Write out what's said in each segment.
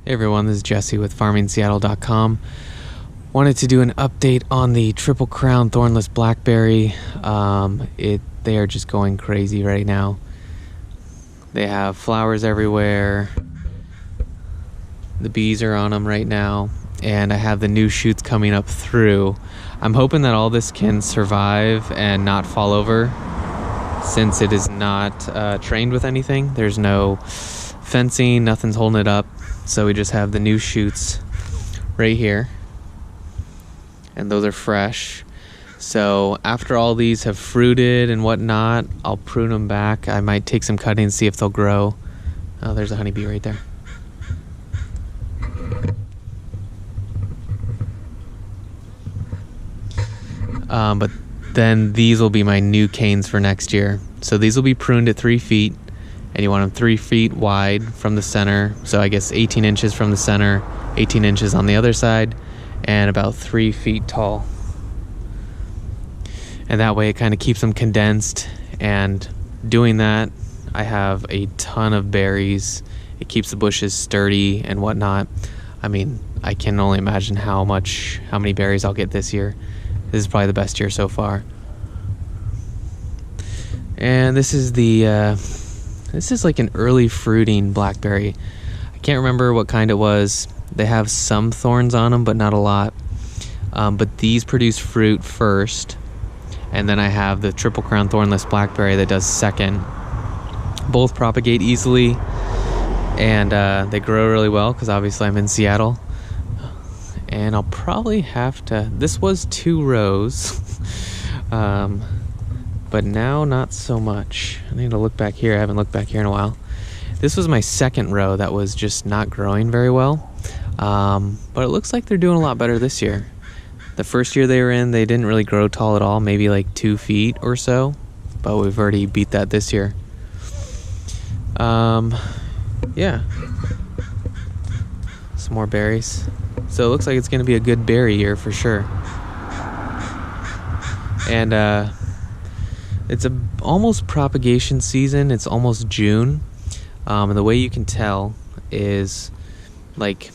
Hey everyone, this is Jesse with FarmingSeattle.com. Wanted to do an update on the Triple Crown Thornless Blackberry. They are just going crazy right now. They have flowers everywhere. The bees are on them right now, and I have the new shoots coming up through. I'm hoping that all this can survive and not fall over, since it is not trained with anything. There's no fencing, nothing's holding it up. So we just have the new shoots right here, and those are fresh. So after all these have fruited and whatnot, I'll prune them back. I might take some cuttings, see if they'll grow. Oh, there's a honeybee right there. But then these will be my new canes for next year. So these will be pruned at 3 feet. And you want them 3 feet wide from the center. So I guess 18 inches from the center, 18 inches on the other side, and about 3 feet tall. And that way it kind of keeps them condensed. And doing that, I have a ton of berries. It keeps the bushes sturdy and whatnot. I mean, I can only imagine how many berries I'll get this year. This is probably the best year so far. And this is this is like an early fruiting blackberry. I can't remember what kind it was. They have some thorns on them, but not a lot. But these produce fruit first. And then I have the Triple Crown Thornless Blackberry that does second. Both propagate easily, and they grow really well because obviously I'm in Seattle. And I'll probably have to, this was 2 rows. But now not so much. I need to look back here. I haven't looked back here in a while. This was my second row that was just not growing very well. But it looks like they're doing a lot better this year. The first year they were in, they didn't really grow tall at all, maybe like 2 feet or so. But we've already beat that this year. Yeah. Some more berries. So it looks like it's going to be a good berry year for sure. And it's almost propagation season. It's almost June. And the way you can tell is like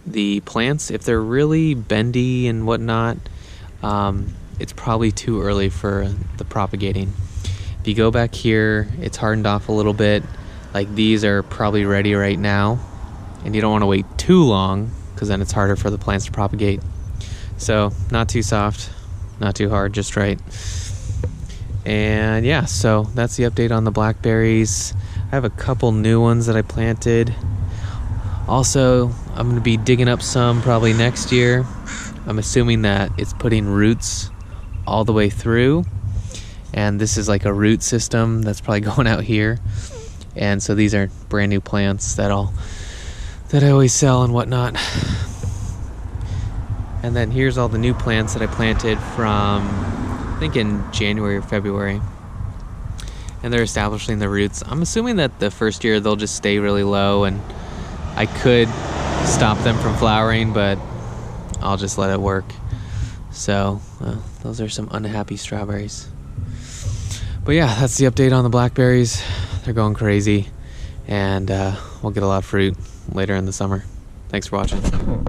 the plants, if they're really bendy and whatnot, it's probably too early for the propagating. If you go back here, it's hardened off a little bit. Like these are probably ready right now. And you don't want to wait too long, because then it's harder for the plants to propagate. So not too soft, not too hard, just right. And yeah, so that's the update on the blackberries. I have a couple new ones that I planted. Also, I'm going to be digging up some probably next year. I'm assuming that it's putting roots all the way through. And this is like a root system that's probably going out here. And so these are brand new plants that I always sell and whatnot. And then here's all the new plants that I planted from, I think, in January or February. And they're establishing the roots. I'm assuming that the first year they'll just stay really low, and I could stop them from flowering, but I'll just let it work. So those are some unhappy strawberries. But yeah, that's the update on the blackberries. They're going crazy, and we'll get a lot of fruit later in the summer. Thanks for watching.